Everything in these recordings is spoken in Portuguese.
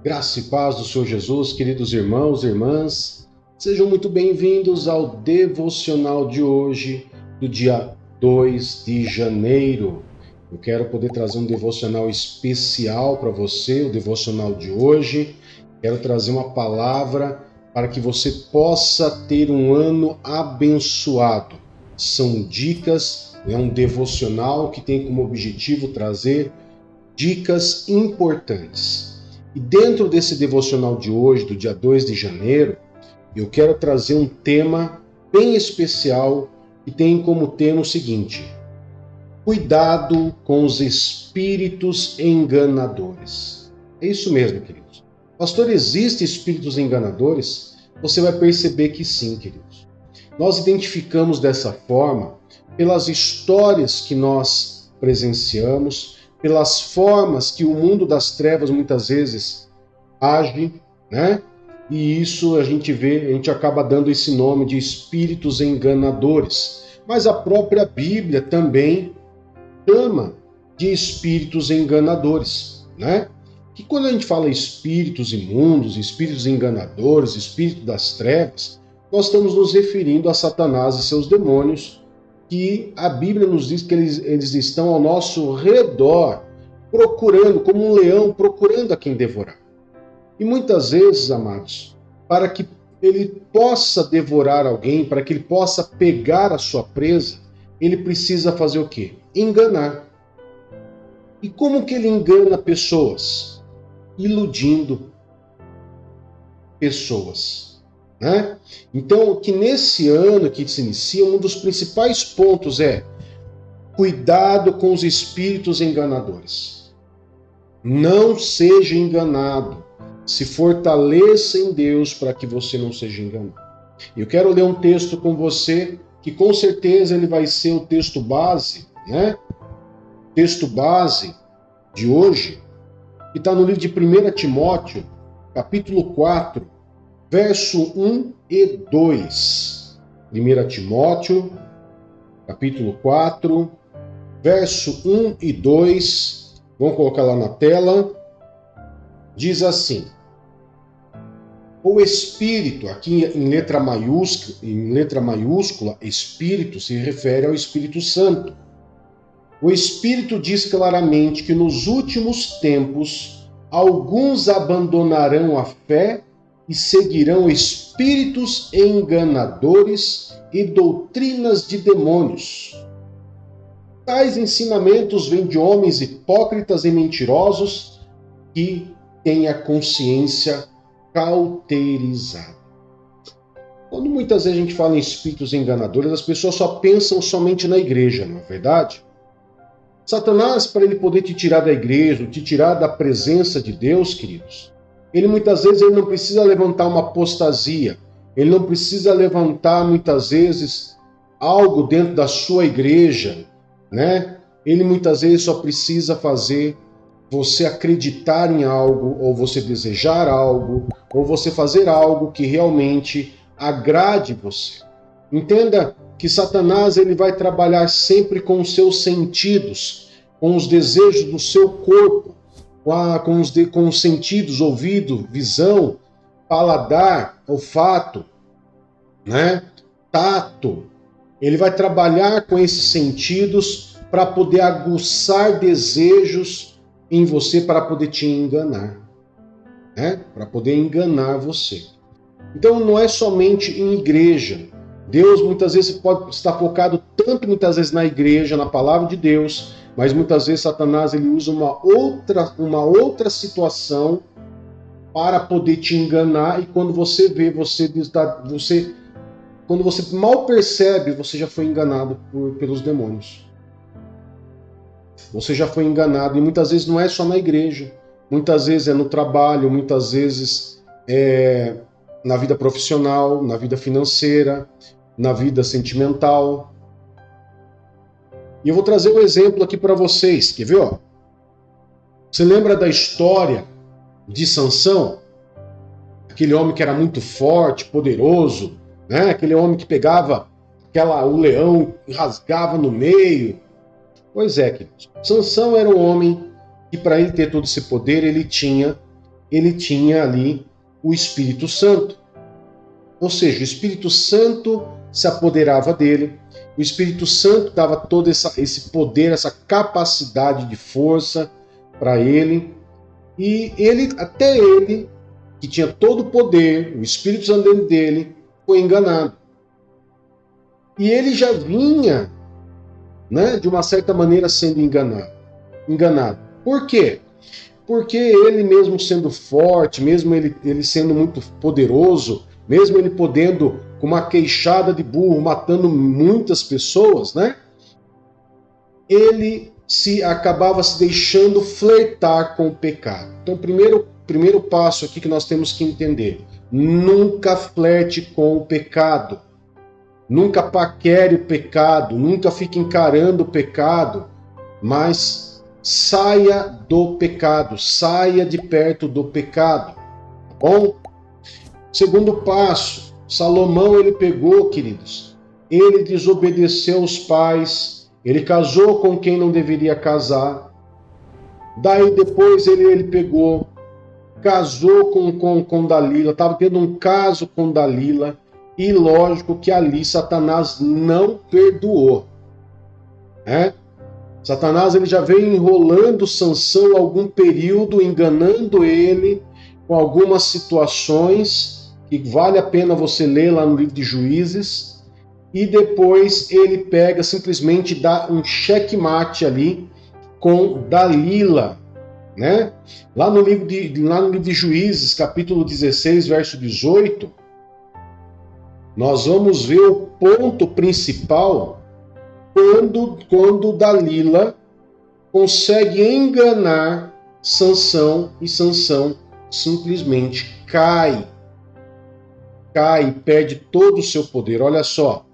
Graça e paz do Senhor Jesus, queridos irmãos e irmãs, sejam muito bem-vindos ao devocional de hoje, do dia 2 de janeiro. Eu quero poder trazer um devocional especial para você, o devocional de hoje. Quero trazer uma palavra para que você possa ter um ano abençoado. São dicas, é um devocional que tem como objetivo trazer dicas importantes. E dentro desse devocional de hoje, do dia 2 de janeiro, eu quero trazer um tema bem especial que tem como tema o seguinte: cuidado com os espíritos enganadores. É isso mesmo, queridos. Pastor, existem espíritos enganadores? Você vai perceber que sim, queridos. Nós identificamos dessa forma pelas histórias que nós presenciamos, pelas formas que o mundo das trevas muitas vezes age, né? E isso a gente acaba dando esse nome de espíritos enganadores. Mas a própria Bíblia também chama de espíritos enganadores, né? Que quando a gente fala espíritos imundos, espíritos enganadores, espírito das trevas, nós estamos nos referindo a Satanás e seus demônios, que a Bíblia nos diz que eles estão ao nosso redor, procurando, como um leão, procurando a quem devorar. E muitas vezes, amados, para que ele possa devorar alguém, para que ele possa pegar a sua presa, ele precisa fazer o quê? Enganar. E como que ele engana pessoas? Iludindo pessoas. Né? Então, que nesse ano que se inicia, um dos principais pontos é cuidado com os espíritos enganadores. Não seja enganado. Se fortaleça em Deus para que você não seja enganado. Eu quero ler um texto com você que com certeza ele vai ser o texto base, né? Texto base de hoje, que está no livro de 1 Timóteo, capítulo 4, verso 1 e 2. 1 Timóteo, capítulo 4, verso 1 e 2. Vamos colocar lá na tela. Diz assim: o Espírito, aqui em letra maiúscula, Espírito se refere ao Espírito Santo. O Espírito diz claramente que nos últimos tempos alguns abandonarão a fé e seguirão espíritos enganadores e doutrinas de demônios. Tais ensinamentos vêm de homens hipócritas e mentirosos que têm a consciência cauterizada. Quando muitas vezes a gente fala em espíritos enganadores, as pessoas só pensam somente na igreja, não é verdade? Satanás, para ele poder te tirar da igreja, te tirar da presença de Deus, queridos, ele muitas vezes ele não precisa levantar uma apostasia, ele não precisa levantar muitas vezes algo dentro da sua igreja, né? Ele muitas vezes só precisa fazer você acreditar em algo, ou você desejar algo, ou você fazer algo que realmente agrade você. Entenda que Satanás ele vai trabalhar sempre com os seus sentidos, com os desejos do seu corpo, com os sentidos, ouvido, visão, paladar, olfato, né? Tato. Ele vai trabalhar com esses sentidos para poder aguçar desejos em você, para poder te enganar, né? Para poder enganar você. Então não é somente em igreja. Deus muitas vezes pode estar focado tanto muitas vezes na igreja, na palavra de Deus, mas muitas vezes Satanás ele usa uma outra situação para poder te enganar, e quando você vê, quando você mal percebe, você já foi enganado pelos demônios. Você já foi enganado, e muitas vezes não é só na igreja, muitas vezes é no trabalho, muitas vezes é na vida profissional, na vida financeira, na vida sentimental. E eu vou trazer um exemplo aqui para vocês, quer ver? Ó? Você lembra da história de Sansão? Aquele homem que era muito forte, poderoso, né? Aquele homem que pegava o leão e rasgava no meio. Pois é, queridos. Sansão era um homem que, para ele ter todo esse poder, ele tinha ele tinha ali o Espírito Santo. Ou seja, o Espírito Santo se apoderava dele, o Espírito Santo dava todo esse poder, essa capacidade de força para ele, e até ele, que tinha todo o poder, o Espírito Santo dentro dele, foi enganado. E ele já vinha, né, de uma certa maneira sendo enganado. Por quê? Porque ele mesmo sendo forte, mesmo ele sendo muito poderoso, mesmo ele podendo, com uma queixada de burro, matando muitas pessoas, né? Ele acabava se deixando flertar com o pecado. Então, primeiro passo aqui que nós temos que entender: nunca flerte com o pecado. Nunca paquere o pecado, nunca fique encarando o pecado, mas saia do pecado, saia de perto do pecado. Tá bom? Segundo passo, Salomão ele pegou, queridos, ele desobedeceu os pais, ele casou com quem não deveria casar. Daí depois ele pegou, casou com Dalila, estava tendo um caso com Dalila, e lógico que ali Satanás não perdoou. Né? Satanás ele já veio enrolando Sansão algum período, enganando ele com algumas situações que vale a pena você ler lá no livro de Juízes, e depois ele pega, simplesmente dá um checkmate ali com Dalila. Né? Lá no livro de Juízes, capítulo 16, verso 18, nós vamos ver o ponto principal quando Dalila consegue enganar Sansão e Sansão simplesmente cai, perde todo o seu poder. Olha só.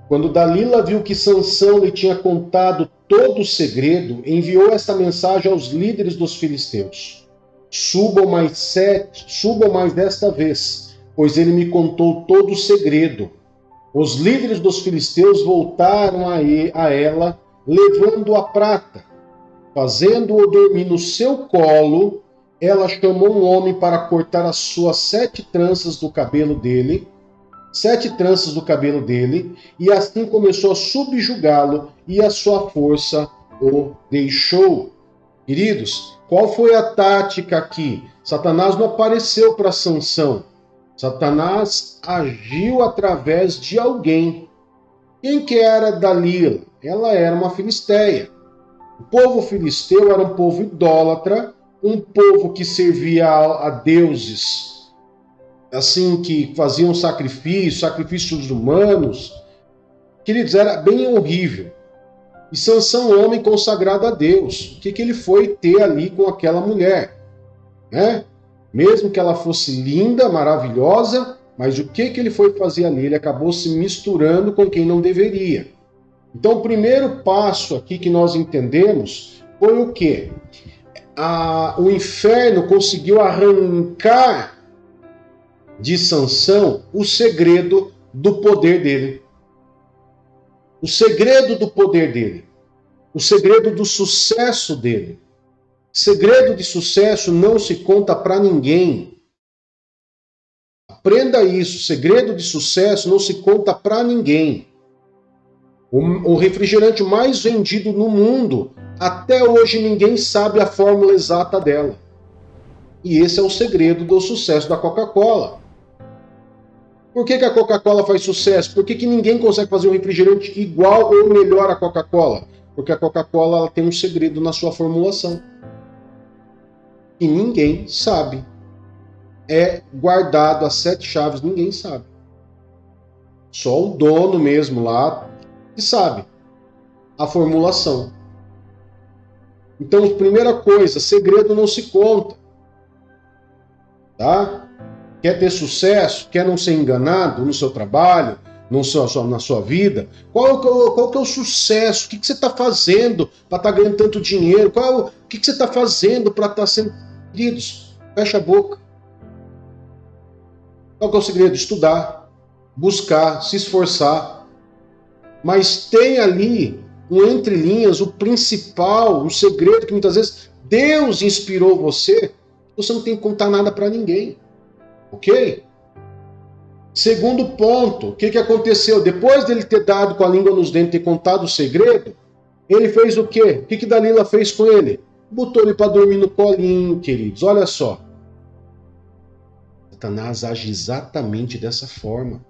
Quando Dalila viu que Sansão lhe tinha contado todo o segredo, enviou esta mensagem aos líderes dos filisteus: subam mais desta vez, pois ele me contou todo o segredo. Os líderes dos filisteus voltaram a ela, levando a prata. Fazendo-o dormir no seu colo, ela chamou um homem para cortar as suas 7 tranças do cabelo dele, e assim começou a subjugá-lo, e a sua força o deixou. Queridos, qual foi a tática aqui? Satanás não apareceu para Sansão. Satanás agiu através de alguém. Quem que era Dalila? Ela era uma filisteia. O povo filisteu era um povo idólatra, um povo que servia a deuses, assim, que faziam sacrifícios humanos. Queridos, era bem horrível. E Sansão, homem consagrado a Deus, o que ele foi ter ali com aquela mulher? Né? Mesmo que ela fosse linda, maravilhosa, mas o que ele foi fazer ali? Ele acabou se misturando com quem não deveria. Então, o primeiro passo aqui que nós entendemos foi o quê? O inferno conseguiu arrancar de Sansão o segredo do poder dele. O segredo do poder dele. O segredo do sucesso dele. Segredo de sucesso não se conta para ninguém. Aprenda isso. Segredo de sucesso não se conta para ninguém. O refrigerante mais vendido no mundo, até hoje ninguém sabe a fórmula exata dela. E esse é o segredo do sucesso da Coca-Cola. Por que a Coca-Cola faz sucesso? Por que ninguém consegue fazer um refrigerante igual ou melhor à Coca-Cola? Porque a Coca-Cola ela tem um segredo na sua formulação. E ninguém sabe. É guardado as 7 chaves, ninguém sabe. Só o dono mesmo lá que sabe a formulação. Então, primeira coisa, segredo não se conta. Tá? Quer ter sucesso? Quer não ser enganado no seu trabalho, na sua vida? Qual que é o sucesso? O que você está fazendo para estar ganhando tanto dinheiro? O que você está fazendo para estar sendo... Queridos, fecha a boca. Qual que é o segredo? Estudar, buscar, se esforçar. Mas tem ali, entre linhas, o principal, o segredo que muitas vezes Deus inspirou você, você não tem que contar nada para ninguém. Ok? Segundo ponto, o que aconteceu? Depois dele ter dado com a língua nos dentes, ter contado o segredo, ele fez o quê? O que Dalila fez com ele? Botou ele para dormir no colinho, queridos. Olha só. Satanás age exatamente dessa forma.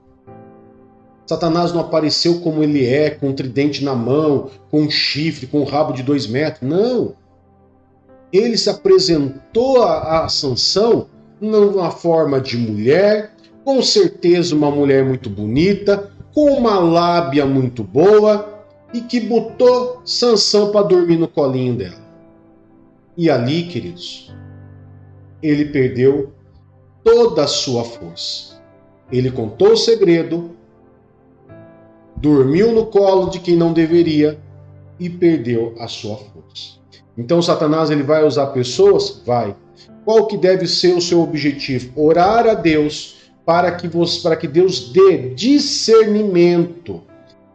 Satanás não apareceu como ele é, com um tridente na mão, com um chifre, com um rabo de 2 metros. Não. Ele se apresentou a Sansão numa forma de mulher, com certeza uma mulher muito bonita, com uma lábia muito boa, e que botou Sansão para dormir no colinho dela. E ali, queridos, ele perdeu toda a sua força. Ele contou o segredo, dormiu no colo de quem não deveria e perdeu a sua força. Então Satanás ele vai usar pessoas? Vai. Qual que deve ser o seu objetivo? Orar a Deus para que Deus dê discernimento,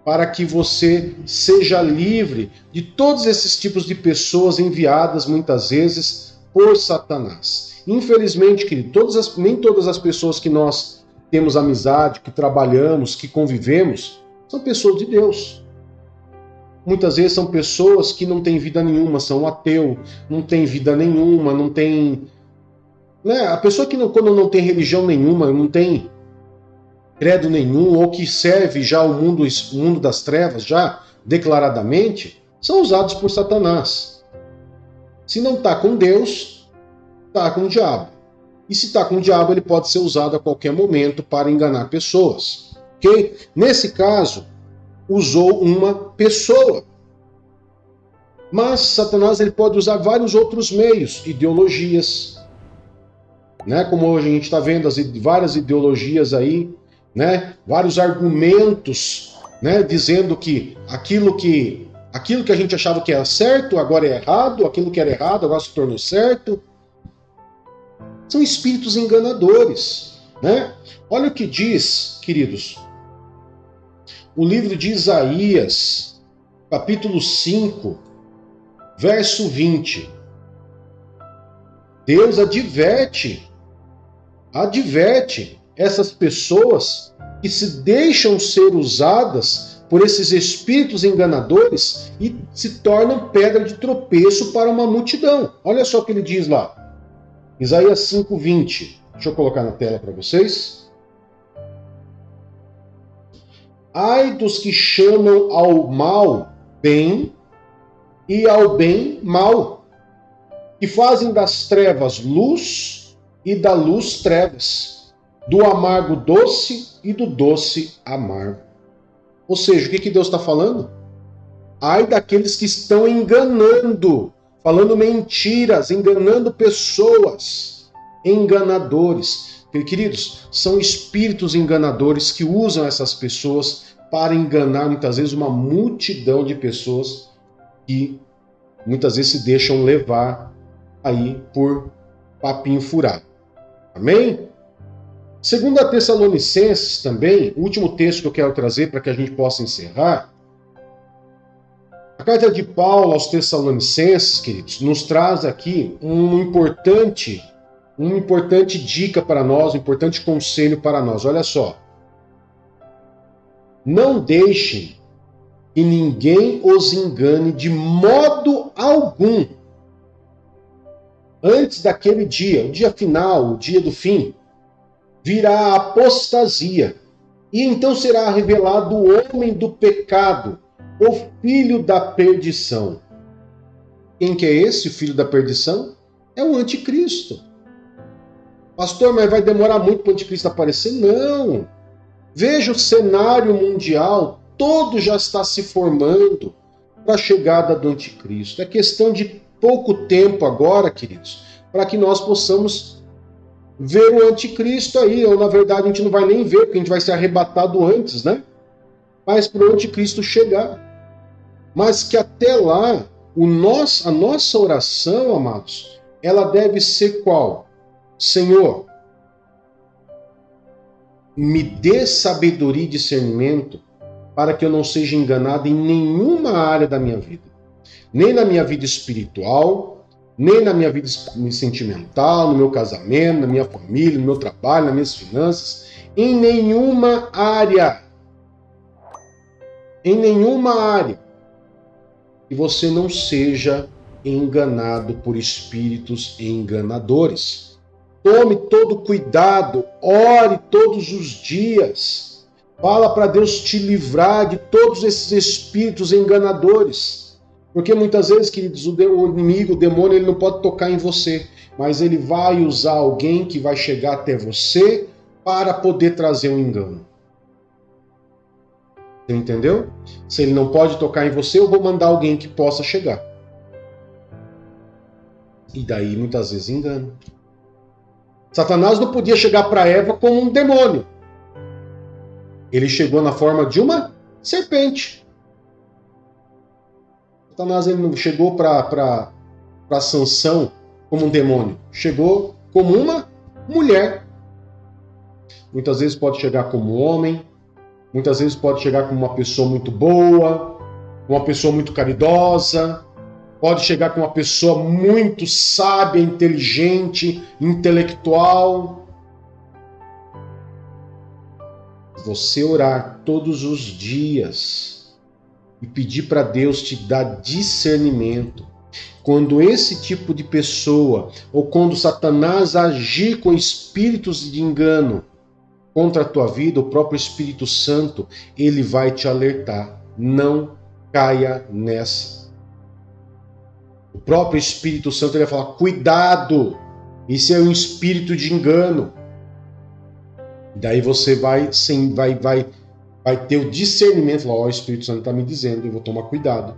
para que você seja livre de todos esses tipos de pessoas enviadas muitas vezes por Satanás. Infelizmente, querido, nem todas as pessoas que nós temos amizade, que trabalhamos, que convivemos, são pessoas de Deus. Muitas vezes são pessoas que não têm vida nenhuma, são ateu, não tem vida nenhuma, não tem... Né? A pessoa que quando não tem religião nenhuma, não tem credo nenhum, ou que serve já o mundo das trevas, já declaradamente, são usados por Satanás. Se não está com Deus, está com o diabo. E se está com o diabo, ele pode ser usado a qualquer momento para enganar pessoas. Ok? Nesse caso, usou uma pessoa. Mas Satanás ele pode usar vários outros meios, ideologias, né? Como hoje a gente está vendo várias ideologias aí, né? Vários argumentos, né? Dizendo que aquilo que a gente achava que era certo agora é errado, aquilo que era errado agora se tornou certo. São espíritos enganadores, né? Olha o que diz, queridos, o livro de Isaías, capítulo 5, verso 20. Deus adverte essas pessoas que se deixam ser usadas por esses espíritos enganadores e se tornam pedra de tropeço para uma multidão. Olha só o que ele diz lá. Isaías 5:20. Deixa eu colocar na tela para vocês. Ai dos que chamam ao mal bem e ao bem mal, que fazem das trevas luz e da luz trevas, do amargo doce e do doce amargo. Ou seja, o que Deus está falando? Ai daqueles que estão enganando, falando mentiras, enganando pessoas, enganadores. Queridos, são espíritos enganadores que usam essas pessoas para enganar muitas vezes uma multidão de pessoas que muitas vezes se deixam levar aí por papinho furado. Amém? Segundo a Tessalonicenses também, o último texto que eu quero trazer para que a gente possa encerrar, a carta de Paulo aos Tessalonicenses, queridos, nos traz aqui uma importante dica para nós, um importante conselho para nós. Olha só. Não deixem que ninguém os engane de modo algum. Antes daquele dia, o dia final, o dia do fim, virá a apostasia. E então será revelado o homem do pecado, o filho da perdição. Quem que é esse, o filho da perdição? É o anticristo. Pastor, mas vai demorar muito para o anticristo aparecer? Não. Veja o cenário mundial, todo já está se formando para a chegada do anticristo. É questão de pouco tempo agora, queridos, para que nós possamos ver o anticristo aí. Ou, na verdade, a gente não vai nem ver, porque a gente vai ser arrebatado antes, né? Mas para o anticristo chegar. Mas que até lá, a nossa oração, amados, ela deve ser qual? Senhor, me dê sabedoria e discernimento para que eu não seja enganado em nenhuma área da minha vida. Nem na minha vida espiritual, nem na minha vida sentimental, no meu casamento, na minha família, no meu trabalho, nas minhas finanças, em nenhuma área. Em nenhuma área. Que você não seja enganado por espíritos enganadores. Tome todo cuidado, ore todos os dias. Fala para Deus te livrar de todos esses espíritos enganadores. Porque muitas vezes, queridos, o inimigo, o demônio, ele não pode tocar em você, mas ele vai usar alguém que vai chegar até você para poder trazer um engano. Você entendeu? Se ele não pode tocar em você, eu vou mandar alguém que possa chegar. E daí, muitas vezes, engana. Satanás não podia chegar para Eva como um demônio. Ele chegou na forma de uma serpente. Satanás ele não chegou para Sansão como um demônio. Chegou como uma mulher. Muitas vezes pode chegar como homem. Muitas vezes pode chegar como uma pessoa muito boa, uma pessoa muito caridosa. Pode chegar com uma pessoa muito sábia, inteligente, intelectual. Você orar todos os dias e pedir para Deus te dar discernimento. Quando esse tipo de pessoa, ou quando Satanás agir com espíritos de engano contra a tua vida, o próprio Espírito Santo, ele vai te alertar. Não caia nessa. O próprio Espírito Santo ele vai falar, cuidado, isso é um espírito de engano. Daí você vai ter o discernimento, falar, o Espírito Santo está me dizendo, eu vou tomar cuidado.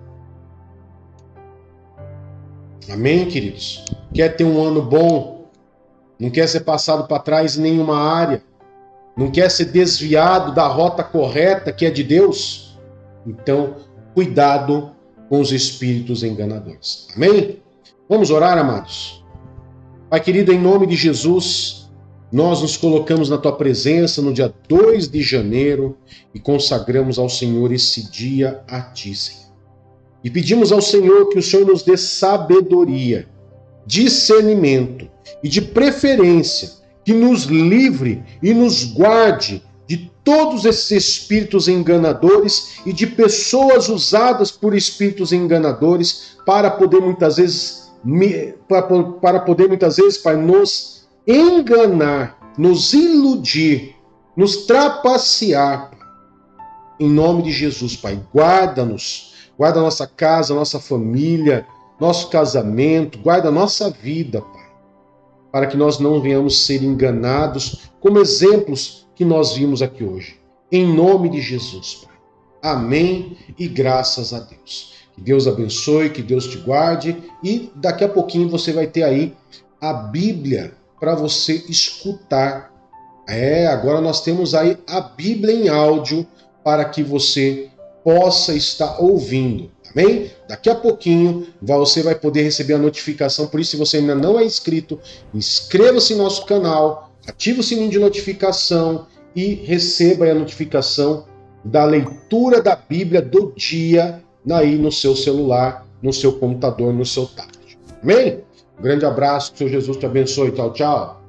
Amém, queridos? Quer ter um ano bom? Não quer ser passado para trás em nenhuma área? Não quer ser desviado da rota correta que é de Deus? Então, cuidado com os espíritos enganadores. Amém? Vamos orar, amados? Pai querido, em nome de Jesus, nós nos colocamos na Tua presença no dia 2 de janeiro e consagramos ao Senhor esse dia a Ti, Senhor. E pedimos ao Senhor que o Senhor nos dê sabedoria, discernimento e de preferência que nos livre e nos guarde de todos esses espíritos enganadores e de pessoas usadas por espíritos enganadores para poder muitas vezes, Pai, nos enganar, nos iludir, nos trapacear. Em nome de Jesus, Pai, guarda-nos, guarda a nossa casa, nossa família, nosso casamento, guarda a nossa vida, Pai, para que nós não venhamos ser enganados como exemplos que nós vimos aqui hoje. Em nome de Jesus, Pai. Amém e graças a Deus. Que Deus abençoe, que Deus te guarde e daqui a pouquinho você vai ter aí a Bíblia para você escutar. Agora nós temos aí a Bíblia em áudio para que você possa estar ouvindo. Amém? Daqui a pouquinho você vai poder receber a notificação. Por isso, se você ainda não é inscrito, inscreva-se no nosso canal, ative o sininho de notificação e receba a notificação da leitura da Bíblia do dia aí no seu celular, no seu computador, no seu tablet. Amém? Um grande abraço, que o Senhor Jesus te abençoe. Tchau, tchau.